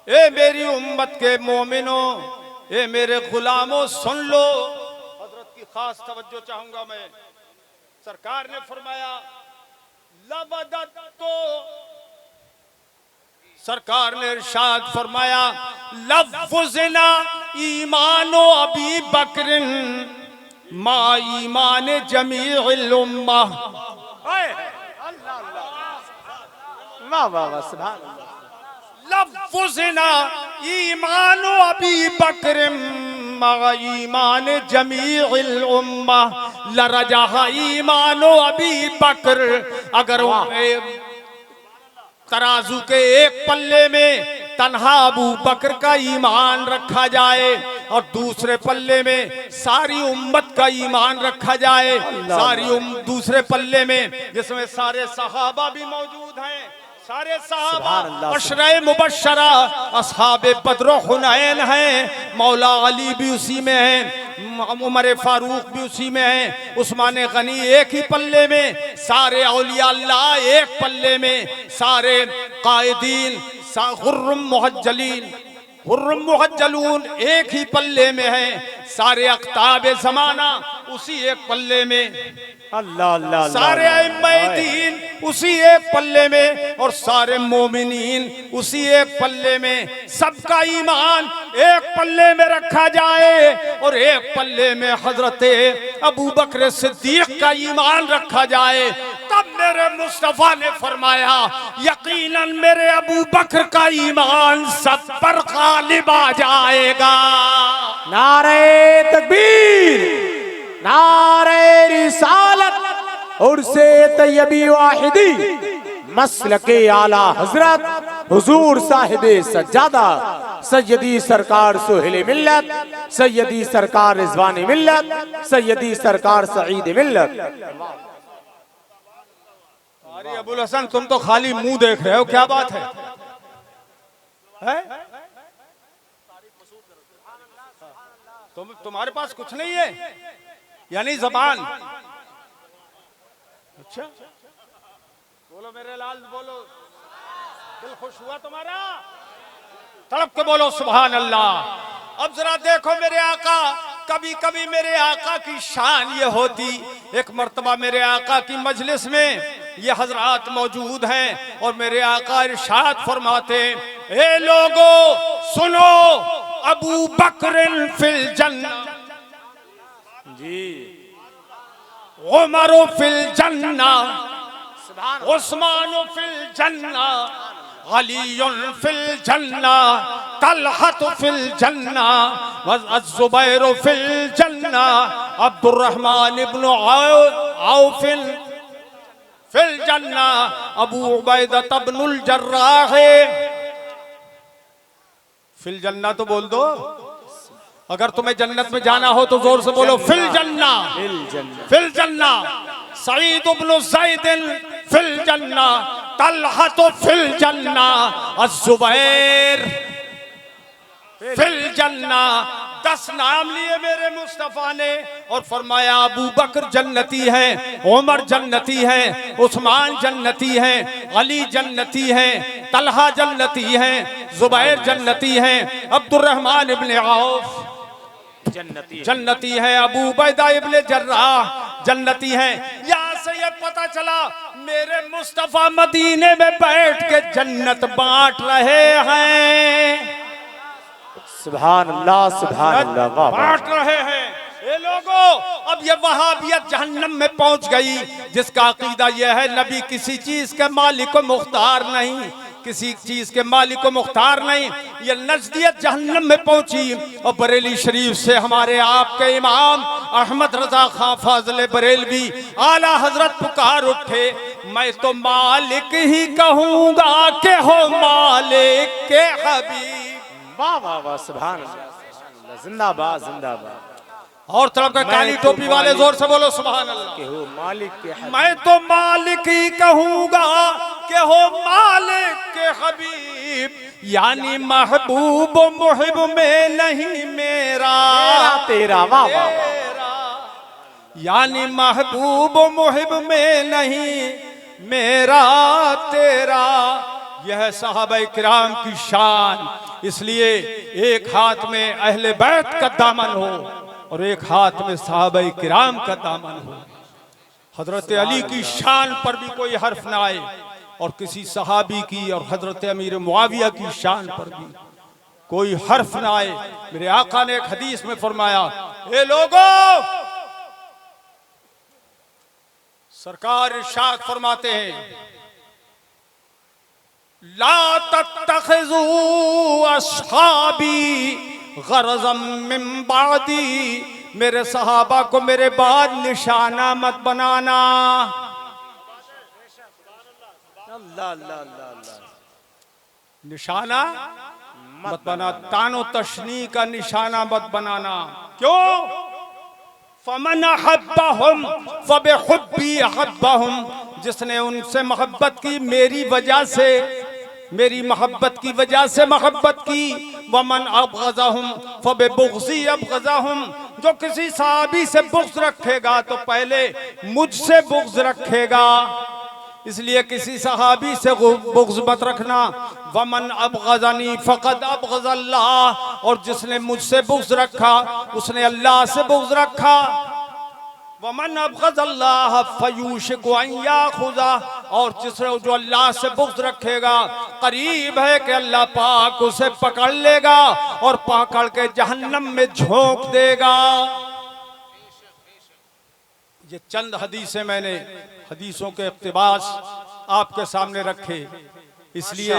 ए मेरी उम्मत के मोमिनो, ए मेरे गुलामों, सुन लो। हजरत की खास तवज्जो चाहूंगा मैं। सरकार ने फरमाया लबदत्तो, सरकार ने इरशाद फरमाया लफ्ज़ना ईमानो अबी बकरिन मा ईमान जमीउल उम्मा। वाह वाह वाह, सुभान अल्लाह। लफ्ज़ना ईमानो अबी बकरिन मा ईमान जमीउल उम्मा लरजहा ईमानो अबी बकर। अगर तराजू के एक पल्ले में तन्हा अबू बकर का ईमान रखा जाए और दूसरे पल्ले में सारी उम्मत का ईमान रखा जाए, दूसरे पल्ले में जिसमें सारे सहाबा भी मौजूद हैं, सारे सहाबा अशरे मुबश्शरा असहाबे बद्र हुनैन हैं, मौला अली भी उसी में हैं, उमर फारूक भी उसी में है, उस्मान गनी एक ही पल्ले में, सारे औलिया अल्लाह एक पल्ले में, सारे कायदीन गुर्रुम मुहज्जलून एक ही पल्ले में है, सारे अख्ताब ज़माना उसी एक पल्ले में, अल्लाह अल्लाह, सारे अइम्माए दीन उसी एक पल्ले में और सारे मोमिनीन उसी एक पल्ले में। सबका ईमान एक पल्ले में रखा जाए और एक पल्ले में हजरत अबू बकर सिद्दीक का ईमान रखा जाए। तब मेरे मुस्तफा ने फरमाया यकीनन मेरे अबू बकर का ईमान सब पर गालिब आ जाएगा। नारे तकबीर, नारे रिसालत और से तैयबी वाहिदी, मसलके आला हजरत हुजूर साहिबे सज्जादा सैयदी सरकार सुहेल मिल्लत, सैयदी सरकार रिजवानी मिल्लत, सैयदी सरकार सईद मिल्लत। अरे अबुल हसन, तुम तो खाली मुंह देख रहे हो, क्या बात है? तुम्हारे पास कुछ नहीं है यानी जबान? अच्छा बोलो मेरे लाल, बोलो, दिल खुश हुआ तुम्हारा? तड़प के बोलो सुभान अल्लाह। अब जरा देखो मेरे आका, कभी कभी मेरे आका की शान ये होती, एक मर्तबा मेरे आका की मजलिस में ये हजरात मौजूद हैं और मेरे आका इरशाद फरमाते, ए लोगो सुनो, अबू बकर फिल जन्नह जी, उमर फिल जन्नह, उस्मान फिल जन्नह, अली फिल जन्नह, तलहत फिल जन्नह, ज़ुबैर फिल जन्नह, अब्दुर्रहमान इब्न औफ फिल जन्नह, अबू उबैदा इब्नुल जर्राह फिल जन्नह। तो बोल दो, अगर तुम्हें जन्नत में जाना हो तो जोर से बोलो फिल जन्नह, फिल जन्नह। सईद इब्न ज़ैद फिल जन्नह, तलहा फिल जन्नह, अज़्ज़ुबैर फिल जन्नह। 10 नाम लिए मेरे मुस्तफा ने और फरमाया अबू बकर जन्नती है, उमर जन्नती है, उस्मान जन्नती है, अली जन्नती है, तलहा जन्नती है, ज़ुबैर जन्नती है, अब्दुर्रहमान इब्न औफ जन्नती है, अबू उबैदा इब्न जर्राह जन्नती है। यहाँ से ये ये पता चला मेरे मुस्तफा मदीने में बैठ के जन्नत बांट रहे हैं, सुभान अल्लाह, सुभान अल्लाह, वाह वाह। बांट रहे हैं। ये लोगों, अब ये वहाबियत जहन्नम में पहुंच गई, जिसका अकीदा यह है नबी किसी चीज के मालिक को मुख्तार नहीं, किसी चीज के मालिक को मुख्तार नहीं। ये नजदियत जहन्नम में पहुंची। और बरेली शरीफ से हमारे आपके इमाम अहमद रजा खां फाजले बरेलवी आला हजरत पुकार उठे, मैं तो मालिक ही कहूंगा कि हो मालिक के हबीब। वाह वाह वाह, सुभान अल्लाह, जिंदाबाद जिंदाबाद। और तरफ का काली टोपी वाले जोर से बोलो सुभान अल्लाह। के हो मालिक के हबीब। मैं तो मालिक ही कहूंगा कि हो मालिक के हबीब, यानी महबूब मुहिब में नहीं मेरा तेरा, वाह वाह, यानी महबूब मुहिब में नहीं मेरा तेरा। यह साहबा किराम की शान। इसलिए एक हाथ में अहले बैत का दामन हो और एक हाथ में साहबा किराम का दामन हो। हजरत अली की शान पर भी कोई हर्फ ना आए और किसी सहाबी की और हजरत अमीर मुआविया की शान पर भी कोई हर्फ ना आए। मेरे आका ने एक हदीस में फरमाया, ए लोगों, सरकार इरशाद फरमाते हैं, ला तत्तखिजू अस्हाबी गरज़म मिन बादी, मेरे सहाबा को मेरे बाद निशाना मत बनाना। अल्लाह अल्लाह अल्लाह, निशाना मत बना, तानो तशनी का निशाना मत बनाना। क्यों? फमन अहब्बहुम फबिहुब्बी अहब्बहुम, जिसने उनसे मोहब्बत की मेरी वजह से, मेरी मोहब्बत की वजह से मोहब्बत की। वमन अबग़ज़हुम फबिबुग़ज़ी अबग़ज़हुम, जो किसी सहाबी से बुग़्ज़ रखेगा तो पहले मुझसे बुग़्ज़ रखेगा, इसलिए किसी सहाबी से बुग़्ज़ मत रखना। वमन अबग़ज़नी फ़क़द अबग़ज़ल्लाह, और जिसने मुझसे बुग़्ज़ रखा उसने अल्लाह से बुग़्ज़ रखा। वमन अबग़ज़ल्लाह फ़यूशिकु अन याख़ुज़ा, और जिसने जो अल्लाह से बुग़्ज़ रखेगा करीब है कि अल्लाह पाक उसे पकड़ लेगा और पकड़ के जहन्नम में झोंक देगा। ये चंद हदीसें मैंने हदीसों के इक़्तिबास आपके सामने रखे, इसलिए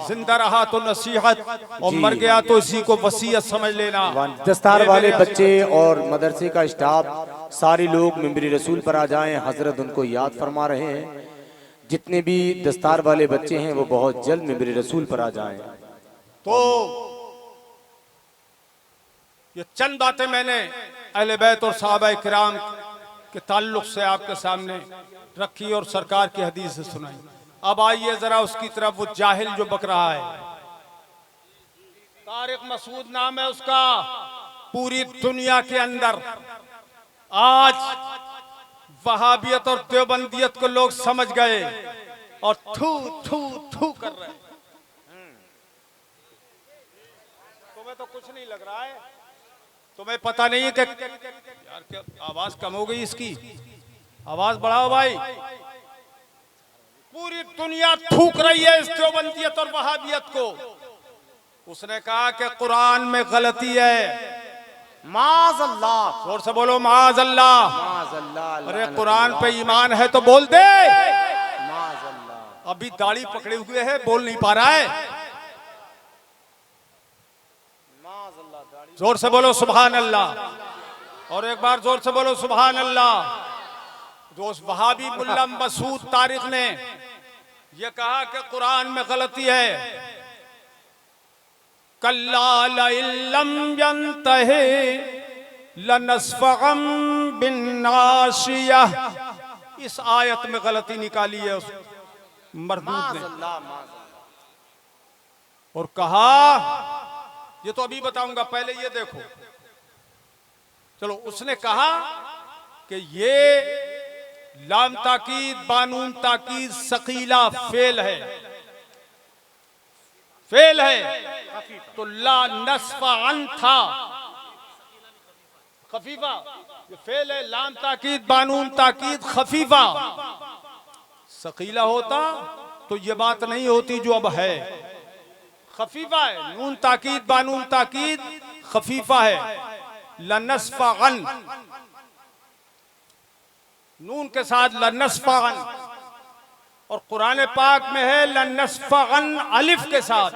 जिंदा रहा तो नसीहत और मर गया तो इसी को वसीयत समझ लेना। दस्तार वाले बच्चे और मदरसे का स्टाफ सारे लोग मिंबरी रसूल पर आ जाएं, हजरत उनको याद फरमा रहे हैं। जितने भी दस्तार वाले बच्चे हैं वो बहुत जल्द मिंबरी रसूल पर आ जाएं। तो ये चंद बातें मैंने अहले बैत और सहाबा किराम के ताल्लुक से आपके सामने रखी और सरकार की हदीस से सुनाई। अब आइए जरा उसकी तरफ, वो जाहिल जो बक रहा है, तारिक मसूद नाम है उसका। पूरी दुनिया के अंदर आज वहाबियत और देवबंदियत को लोग समझ गए और थू थू थू कर रहे हैं। तुम्हें तो कुछ नहीं लग रहा है, तुम्हें पता नहीं है कि यार क्या आवाज कम हो गई, इसकी आवाज बढ़ाओ भाई। पूरी दुनिया थूक रही है इस देवबंदियत और वहाबियत को। उसने कहा कि कुरान में गलती है। माज़ अल्लाह, जोर से बोलो माज़ अल्लाह। माज़ अल्लाह। अरे कुरान पे ईमान है तो बोल दे। माज़ अल्लाह। अभी दाढ़ी पकड़े हुए है, बोल नहीं पा रहा है। जोर से बोलो सुभान अल्लाह। और एक बार जोर से बोलो सुभान अल्लाह। दोस्त वहाबी मुल्ला मसूद तारिक ने यह कहा कि कुरान में गलती है। कल्ला लइल्लम यंतहि लनस्फ़अम बिन्नाशिया, इस आयत में गलती निकाली है उस मरदूद ने और कहा, ये तो अभी बताऊंगा, पहले ये देखो। चलो, उसने कहा कि ये लाम ताकीद बानून ताकीद सकीला फेल है, फेल है। तो ला नस्फा अन था खफीफा, ये फेल है। लाम ताकीद बानून ताकीद खफीफा, सकीला होता तो ये बात नहीं होती जो अब है। खफीफा है, नून ताकीद बानून ताकीद खफीफा है। लनस्फगन, नून के साथ लनस्फगन, और कुरान पाक में है लनस्फगन अलिफ के साथ।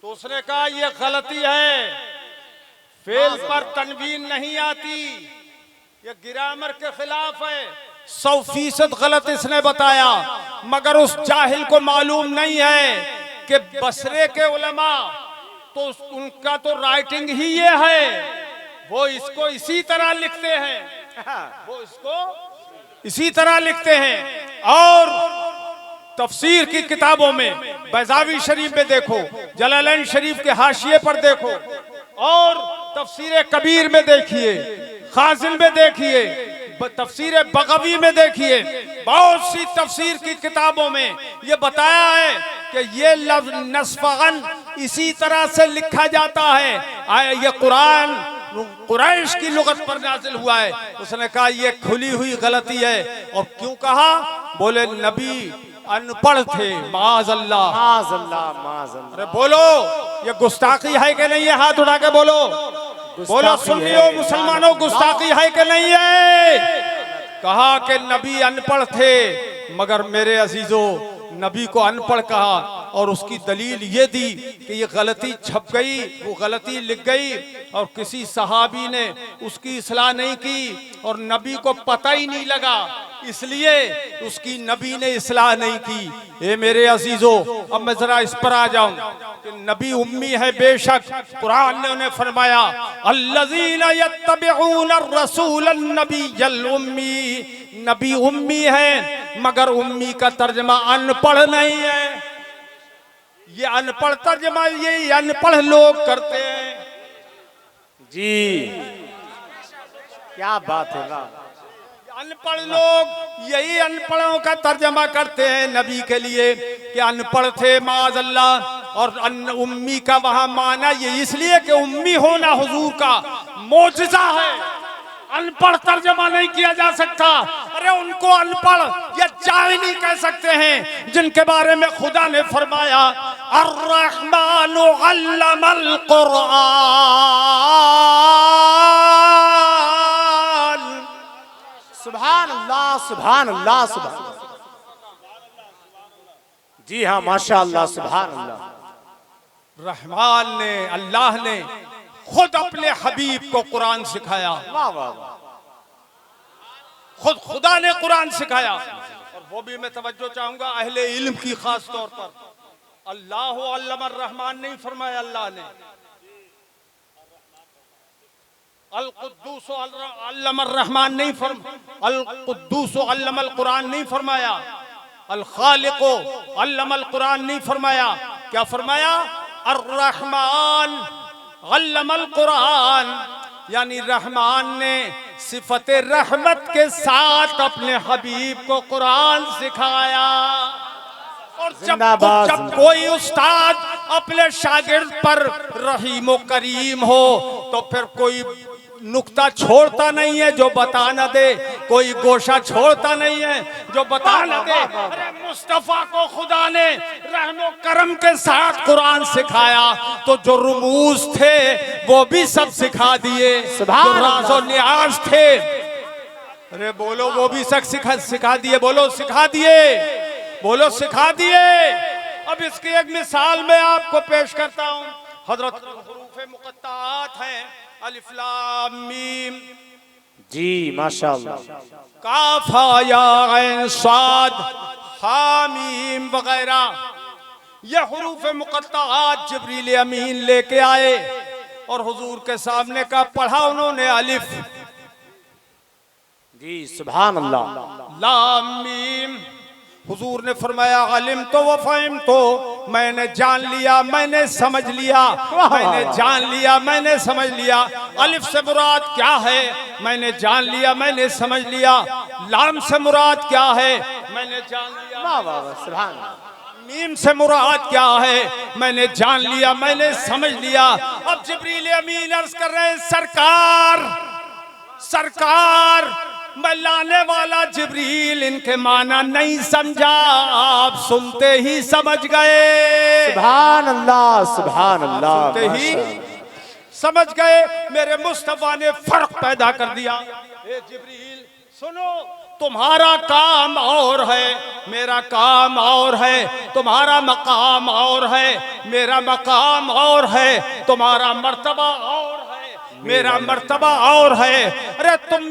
तो उसने कहा ये गलती है, फेल पर तनवीन नहीं आती, ये ग्रामर के खिलाफ है। 100% गलत इसने बताया, मगर उस जाहिल को मालूम नहीं है कि बसरे के उलमा तो उनका तो राइटिंग ही ये है, वो इसको इसी तरह लिखते हैं, वो इसको इसी तरह लिखते हैं। और तफसीर की किताबों में बैज़ावी शरीफ में देखो, जलालैन शरीफ के हाशिए पर देखो, और तफसीर कबीर में देखिए, खाजिल में देखिए, तफसीर बगवी में देखिए, बहुत सी तफसीर की किताबों में ये बताया है कि ये लफ्ज़ नस्फगन इसी तरह से लिखा जाता है। ये कुरान कुरैश की लुगत पर नाजिल हुआ है। उसने कहा ये खुली हुई गलती है। और क्यों कहा? बोले नबी अनपढ़ थे, माज़अल्लाह माज़अल्लाह माज़अल्लाह। अरे बोलो, ये गुस्ताखी है कि नहीं है? हाथ उठा के बोलो, बोलो सुन्नियों मुसलमानों, गुस्ताखी है कि नहीं है? कहा कि नबी अनपढ़ थे, मगर मेरे अजीजों नबी को अनपढ़ कहा, और उसकी दलील ये दी कि ये गलती छप गई, वो गलती लिख गई, और किसी सहाबी ने उसकी इस्लाह नहीं की, और नबी को पता ही नहीं लगा, इसलिए उसकी नबी ने इस्लाह नहीं की। ए मेरे अजीजों, अब मैं जरा इस पर आ जाऊं कि नबी उम्मी है बेशक। कुरान ने उन्हें फरमाया अल्लज़ीना यत्तबिऊन अर्रसूलन नबिय्यल उम्मी, नबी उम्मी है, मगर उम्मी का तर्जमा अनपढ़ नहीं है। ये अनपढ़ तर्जमा ये अनपढ़ लोग करते हैं जी। क्या बात है, वाह। अनपढ़ लोग यही अनपढ़ों का तर्जमा करते हैं नबी के लिए कि अनपढ़ थे माज़अल्लाह, और उम्मी का वहां माना ये इसलिए कि उम्मी होना हुजूर का मोजज़ा है, अनपढ़ तर्जमा नहीं किया जा सकता। अरे उनको अनपढ़ या जाहिल कह सकते हैं जिनके बारे में खुदा ने फरमाया अर्रहमानु अल्लमल कुरआन। सुभान अल्लाह, सुभान अल्लाह, सुभान। जी हाँ, माशाअल्लाह, सुभान अल्लाह। रहमान ने, अल्लाह ने खुद अपने हबीब को कुरान सिखाया। वाह वाह वाह। खुद खुदा ने कुरान सिखाया। और वो भी मैं तवज्जो चाहूंगा अहले इल्म की खास तौर पर, अल्लाह अल्लमर रहमान नहीं फरमाया, अल्लाह ने अल कुद्दूस अल्लमर रहमान नहीं फरमाया, अल कुद्दूस अल्लमल कुरान नहीं फरमाया, अल खालिक अल्लमल कुरान नहीं फरमाया। क्या फरमाया? अर्रहमान अल्लमल कुरान, यानी रहमान ने सिफत रहमत के साथ अपने हबीब को कुरान सिखाया। और जब कोई उस्ताद अपने शागिर्द पर रहीम करीम हो तो फिर कोई नुक्ता छोड़ता नहीं है जो बता न दे, कोई गोशा छोड़ता नहीं है जो बता न दे। अरे मुस्तफा को खुदा ने रहमो करम के साथ कुरान सिखाया तो जो रुमूज थे वो भी सब सिखा दिए, जो राज़ो नियाज थे, अरे बोलो वो भी सब सिखा दिए, बोलो सिखा दिए, बोलो सिखा दिए। अब इसकी एक मिसाल मैं आपको पेश करता हूँ। हजरत हुरूफ मुक़त्ताआत हैं, अलिफ लाम मीम, जी माशाअल्लाह, काफ या ऐन साद हा मीम वगैरह। ये हुरूफ मुक़त्ताआत जिब्रील अमीन लेके आए और हुजूर के सामने का पढ़ा उन्होंने अलिफ, जी सुभान अल्लाह। लाम मीम। हुजूर ने फरमाया अलिम तो व फहिम तो, मैंने जान लिया, मैंने समझ लिया, मैंने जान लिया, मैंने समझ लिया। अलिफ से मुराद क्या है? मैंने जान लिया, मैंने समझ लिया। लाम से मुराद क्या है? मैंने जान लिया। वाह वाह वाह, सुभान अल्लाह। मीम से मुराद क्या है? मैंने जान लिया, मैंने समझ लिया। अब जिब्रील अमीन अर्ज कर रहे हैं, सरकार सरकार मैं लाने वाला जिब्रील इनके माना नहीं समझा, आप सुनते ही समझ गए। सुभान अल्लाह, सुभान अल्लाह। सुनते ही समझ गए। मेरे मुस्तफा ने फर्क पैदा कर दिया। ए जिब्रील सुनो, तुम्हारा काम और है, मेरा काम और है। तुम्हारा मकाम और है, मेरा मकाम और है। तुम्हारा मर्तबा और है, मेरा मर्तबा और है। अरे तुम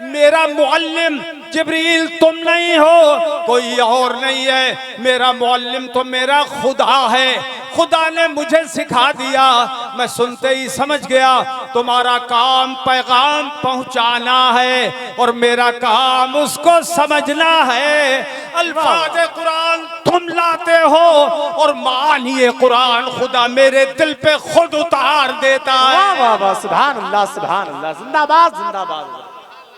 मेरा मुअल्लिम जिब्रील तुम नहीं हो, कोई और नहीं है। मेरा मुअल्लिम तो मेरा खुदा है। खुदा ने मुझे सिखा दिया, मैं सुनते ही समझ गया। तुम्हारा काम पैगाम पहुंचाना है और मेरा काम उसको समझना है। अल्फाज कुरान तुम लाते हो और मानिए कुरान खुदा मेरे दिल पे खुद उतार देता है। वाह वाह वाह, सुभान अल्लाह, सुभान अल्लाह। जिंदाबाद, जिंदाबाद।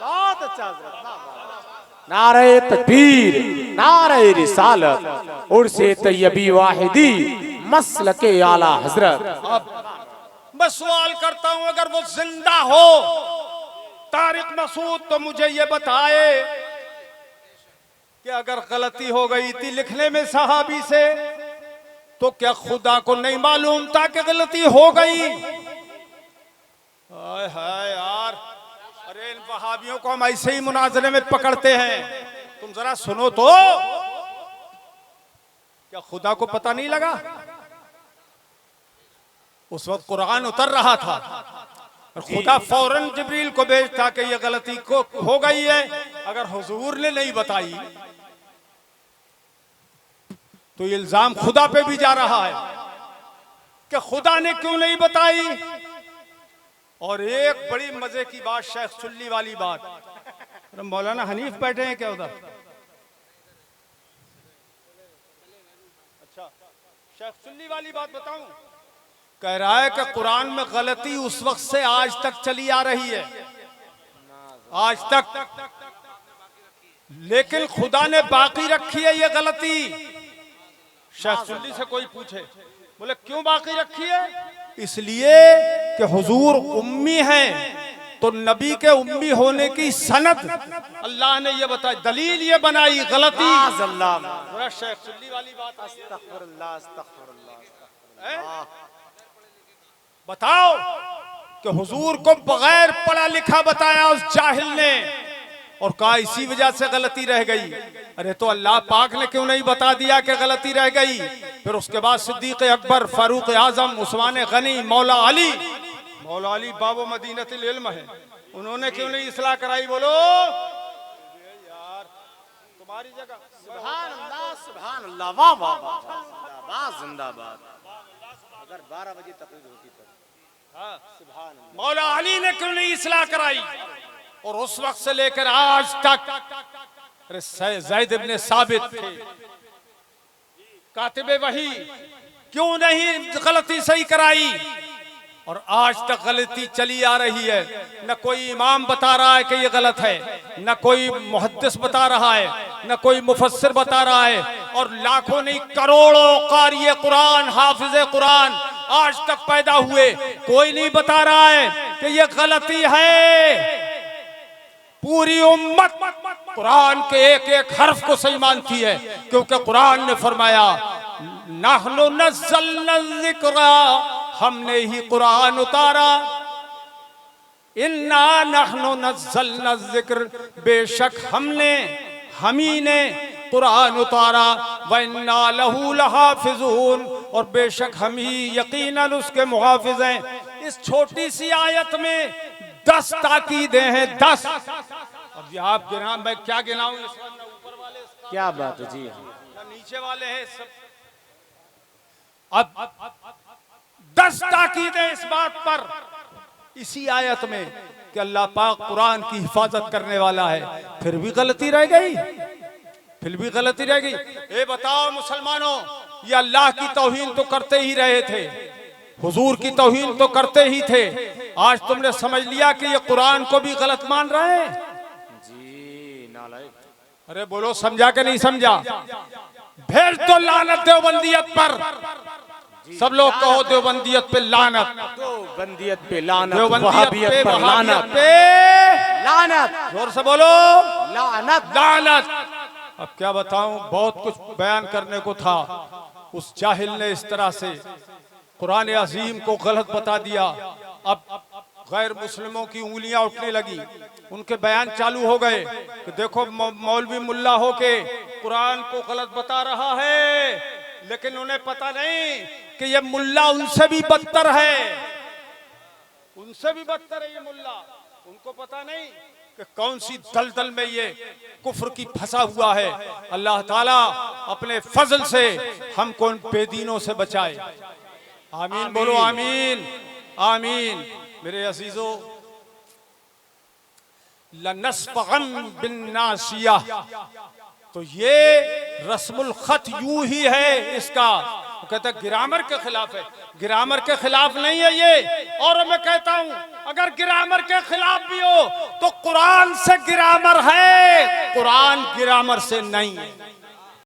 बहुत अच्छा हज़रत। नारे तकबीर, नारे रिसालत, उर्से तैयबी वाहिदी, मसलके आला हजरत। अब मैं सवाल करता हूं, अगर वो जिंदा हो तारिक मसूद, तो मुझे ये बताए कि अगर गलती हो गई थी लिखने में सहाबी से, तो क्या खुदा को नहीं मालूम था कि गलती हो गई? हाय हाय यार, अरे इन वहाबियों को हम ऐसे ही मुनाजरे में पकड़ते हैं। तुम जरा सुनो तो, क्या खुदा को पता नहीं लगा? उस वक्त कुरान उतर रहा था और खुदा फौरन जिब्रील को भेजता कि ये गलती को हो गई है। अगर हुजूर ने नहीं बताई तो ये इल्जाम खुदा पे भी जा रहा है कि खुदा ने क्यों नहीं बताई। और एक बड़ी मजे की बात, शेख सुल्ली वाली बात। मौलाना हनीफ बैठे हैं क्या उधर? अच्छा, शेख सुल्ली वाली बात बताऊं। कह रहा है कि कुरान में गलती उस वक्त से आज तक चली आ रही है, आज तक, लेकिन खुदा ने बाकी रखी है ये गलती। शेख सुल्ली से कोई पूछे, बोले क्यों बाकी रखी है? इसलिए कि हुजूर उम्मी हैं, तो नबी के उम्मी होने की सनद अल्लाह ने ये बताई, दलील ये बनाई, गलती। अल्लाह, शेख सुल्ली वाली बात, अस्तगफिरुल्लाह, अस्तगफिरुल्लाह। बताओ कि हुजूर को बगैर पढ़ा लिखा बताया उस जाहिल ने, और कहा इसी वजह से गलती रह गई। अरे तो अल्लाह पाक ने क्यों नहीं बता दिया कि गलती रह गई? फिर उसके बाद सिद्दीक अकबर, फारूक आजम, उस्मान गनी, मौला अली बाबो मदीनतुल इल्म है, उन्होंने क्यों नहीं इस्लाह कराई? बोलो यार, तुम्हारी जगह। सुभान अल्लाह, सुभान अल्लाह, वाह वाह वाह, जिंदाबाद, जिंदाबाद। अगर 12 बजे तकरीर होती तो सुभान अल्लाह। मौला अली ने क्यों नहीं इस्लाह कराई? और उस वक्त से लेकर आज तक, अरे ज़ैद इब्ने साबित थे कातिबे वही, क्यों नहीं गलती सही कराई? और आज तक गलती चली आ रही है। न कोई इमाम बता रहा है कि ये गलत है, न कोई मुहद्दिस बता रहा है, न कोई मुफस्सिर बता रहा है, और लाखों नहीं करोड़ों क़ारी कुरान, हाफिज़े कुरान आज तक पैदा हुए, कोई नहीं बता रहा है कि ये गलती है। पूरी उम्मत कुरान के एक एक हर्फ को सही मानती है, क्योंकि कुरान ने फरमाया नहनु नज़्ज़लना ज़िक्रा, हमने ही कुरान उतारा। इन्ना नहनु नज़्ज़लना ज़िक्र, बेशक हम ही ने कुरान उतारा। व इन्ना लहू लहाफ़िज़ून, और बेशक हम ही यकीनन उसके मुहाफ़िज़ हैं। इस छोटी सी आयत में 10 ताकीदें हैं, 10। अब ये आप गिना, मैं क्या गिनाऊं? ऊपर वाले क्या बात है जी, नीचे वाले हैं सब। अब 10 ताकीदें इस बात पर इसी आयत में कि अल्लाह पाक कुरान की हिफाजत करने वाला है। फिर भी गलती रह गई, फिर भी गलती रह गई। ये बताओ मुसलमानों, ये अल्लाह की तौहीन तो करते ही रहे थे, हुजूर की तौहीन तो करते ही थे। आज तुमने समझ लिया कि ये कुरान को भी गलत मान रहे हैं जी, नालायक। अरे बोलो, समझा के नहीं समझा? भेज दो लानत देवबंदियत पर। सब लोग कहो देवबंदियत पे लानत, देवबंदियत पे लानत, देवबंदियत वहाबियत पे, पर लानत। पे लानत, जोर से बोलो लानत। लानत। अब क्या बताऊं, बहुत कुछ बयान करने को था। उस जाहिल ने इस तरह से कुरान अजीम को गलत बता दिया। अब गैर मुस्लिमों की उंगलियां उठने लगी, उनके बयान चालू हो गए कि देखो मौलवी मुल्ला होके कुरान को गलत बता रहा है, लेकिन उन्हें पता नहीं कि ये मुल्ला उनसे भी बदतर है, उनसे भी बदतर है ये मुल्ला। उनको पता नहीं कि कौन सी दलदल में ये कुफ्र की फंसा हुआ है। अल्लाह ताला अपने फजल से हमको उन बेदीनों से बचाए। आमीन बोलो, आमीन आमीन। मेरे अजीजों, लनस्फगन बिन नासिया, तो ये रस्मुल खत यूं ही है इसका। वो कहता है ग्रामर के खिलाफ है। ग्रामर के खिलाफ नहीं है ये। और मैं कहता हूं, अगर ग्रामर के खिलाफ भी हो तो कुरान से ग्रामर है, कुरान ग्रामर से नहीं है।